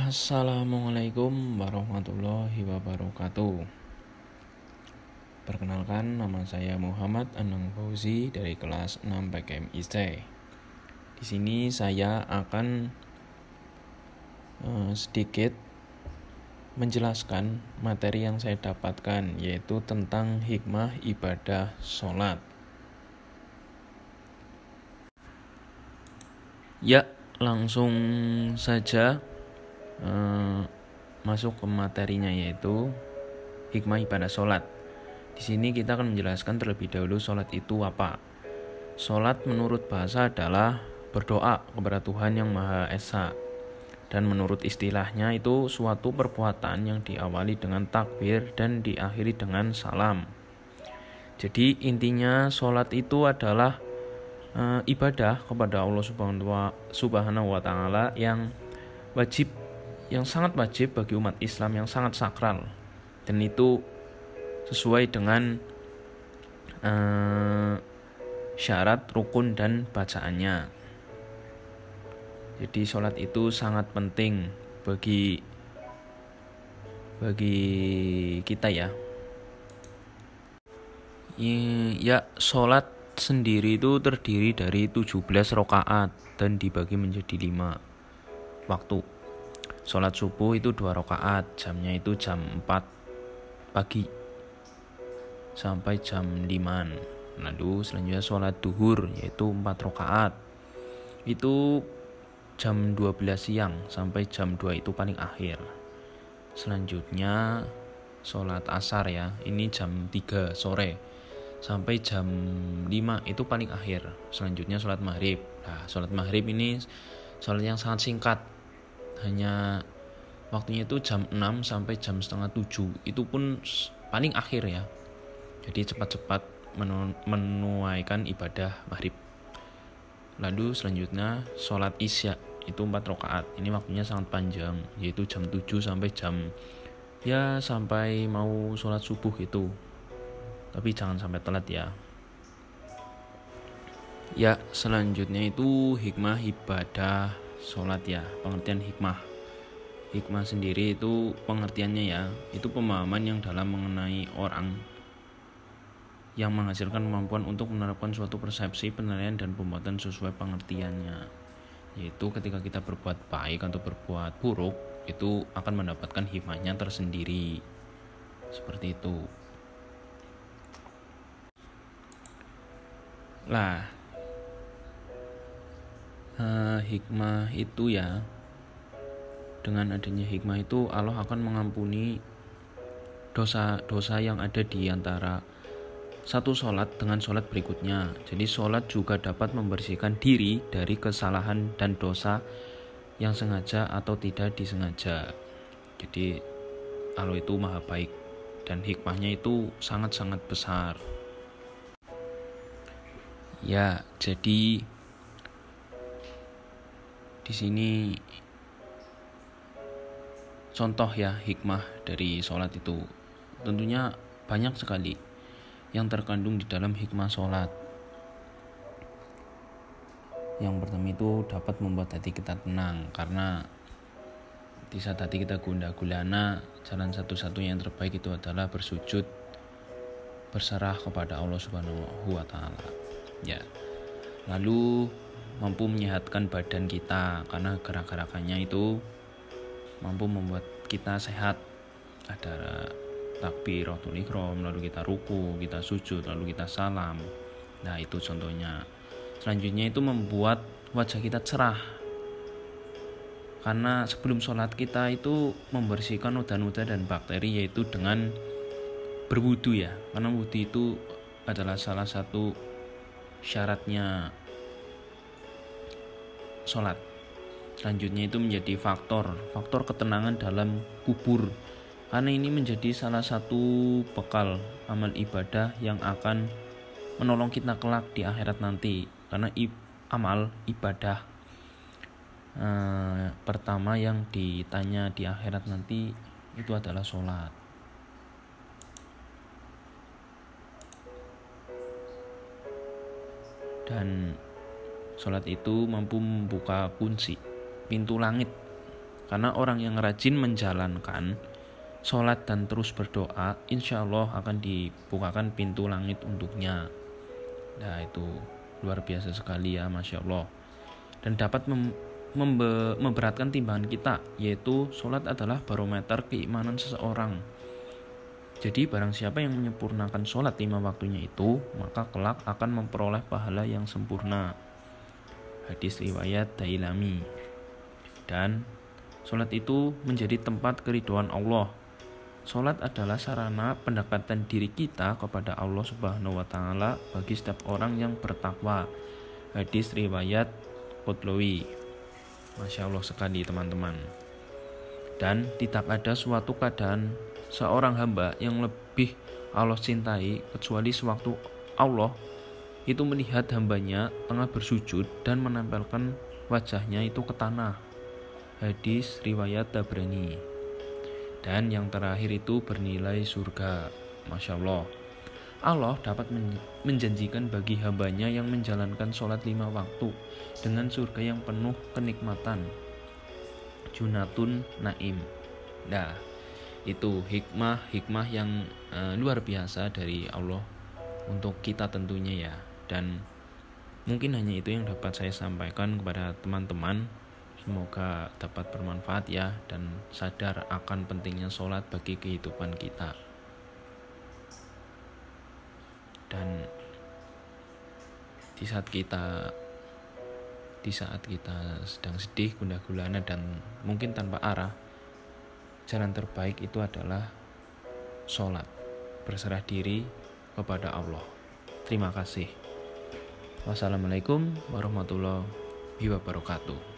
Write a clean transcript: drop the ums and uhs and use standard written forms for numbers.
Assalamualaikum warahmatullahi wabarakatuh. Perkenalkan, nama saya Muhammad Anang Fauzi dari kelas 6 PKM IC. Di sini saya akan sedikit menjelaskan materi yang saya dapatkan, yaitu tentang hikmah ibadah sholat. Ya, langsung saja masuk ke materinya, yaitu hikmah ibadah sholat. Di sini kita akan menjelaskan terlebih dahulu sholat itu apa. Sholat menurut bahasa adalah berdoa kepada Tuhan yang Maha Esa, dan menurut istilahnya itu suatu perbuatan yang diawali dengan takbir dan diakhiri dengan salam. Jadi intinya sholat itu adalah ibadah kepada Allah Subhanahu wa Ta'ala yang wajib, yang sangat wajib bagi umat Islam, yang sangat sakral, dan itu sesuai dengan syarat, rukun, dan bacaannya. Jadi sholat itu sangat penting bagi kita ya. Ya, sholat sendiri itu terdiri dari 17 rakaat dan dibagi menjadi 5 waktu. Sholat subuh itu 2 rakaat, jamnya itu jam 4 pagi sampai jam 5. Lalu selanjutnya sholat duhur yaitu 4 rakaat, itu jam 12 siang sampai jam 2 itu paling akhir. Selanjutnya sholat asar ya, ini jam 3 sore sampai jam 5 itu paling akhir. Selanjutnya sholat maghrib. Nah, sholat maghrib ini sholat yang sangat singkat, hanya waktunya itu jam 6 sampai jam setengah 7, itu pun paling akhir ya. Jadi cepat-cepat menunaikan ibadah maghrib. Lalu selanjutnya sholat isya itu 4 rakaat. Ini waktunya sangat panjang, yaitu jam 7 sampai sampai mau sholat subuh itu. Tapi jangan sampai telat ya. Ya, selanjutnya itu hikmah ibadah sholat ya. Pengertian hikmah. Hikmah sendiri itu pengertiannya ya, itu pemahaman yang dalam mengenai orang yang menghasilkan kemampuan untuk menerapkan suatu persepsi, penilaian, dan pembuatan sesuai pengertiannya. Yaitu ketika kita berbuat baik atau berbuat buruk, itu akan mendapatkan hikmahnya tersendiri. Seperti itu. Lah, hikmah itu ya, dengan adanya hikmah itu Allah akan mengampuni dosa-dosa yang ada di antara satu sholat dengan sholat berikutnya. Jadi sholat juga dapat membersihkan diri dari kesalahan dan dosa yang sengaja atau tidak disengaja. Jadi Allah itu maha baik dan hikmahnya itu sangat-sangat besar. Ya, jadi di sini contoh ya hikmah dari sholat itu. Tentunya banyak sekali yang terkandung di dalam hikmah sholat. Yang pertama itu dapat membuat hati kita tenang, karena di saat hati kita gundah gulana, jalan satu-satunya yang terbaik itu adalah bersujud, berserah kepada Allah Subhanahu wa Ta'ala. Ya. Lalu mampu menyehatkan badan kita, karena gerak-gerakannya itu mampu membuat kita sehat. Ada takbiratul ihram, lalu kita ruku, kita sujud, lalu kita salam. Nah, itu contohnya. Selanjutnya itu membuat wajah kita cerah, karena sebelum sholat kita itu membersihkan noda-noda dan bakteri, yaitu dengan berwudu ya, karena wudu itu adalah salah satu syaratnya sholat. Selanjutnya itu menjadi faktor ketenangan dalam kubur, karena ini menjadi salah satu bekal amal ibadah yang akan menolong kita kelak di akhirat nanti. Karena amal ibadah pertama yang ditanya di akhirat nanti itu adalah sholat. Dan sholat itu mampu membuka kunci pintu langit, Karena orang yang rajin menjalankan sholat dan terus berdoa, insya Allah akan dibukakan pintu langit untuknya. Nah itu luar biasa sekali ya, Masya Allah. Dan dapat memberatkan timbangan kita, yaitu sholat adalah barometer keimanan seseorang. Jadi barang siapa yang menyempurnakan sholat 5 waktunya itu, maka kelak akan memperoleh pahala yang sempurna. Hadis riwayat Dailami. Dan sholat itu menjadi tempat keridhaan Allah. Sholat adalah sarana pendekatan diri kita kepada Allah Subhanahu wa Ta'ala bagi setiap orang yang bertakwa. Hadis riwayat Qutlawi. Masya Allah sekali teman-teman. Dan tidak ada suatu keadaan seorang hamba yang lebih Allah cintai kecuali sewaktu Allah itu melihat hambanya tengah bersujud dan menempelkan wajahnya itu ke tanah. Hadis riwayat Tabrani. Dan yang terakhir itu bernilai surga. Masya Allah. Allah dapat menjanjikan bagi hambanya yang menjalankan sholat 5 waktu dengan surga yang penuh kenikmatan. Junatun Naim. Nah, itu hikmah yang luar biasa dari Allah untuk kita tentunya ya. Dan mungkin hanya itu yang dapat saya sampaikan kepada teman-teman. Semoga dapat bermanfaat ya, dan sadar akan pentingnya sholat bagi kehidupan kita. Dan di saat kita sedang sedih, gundah gulana, dan mungkin tanpa arah, jalan terbaik itu adalah sholat, berserah diri kepada Allah. Terima kasih. Wassalamualaikum warahmatullahi wabarakatuh.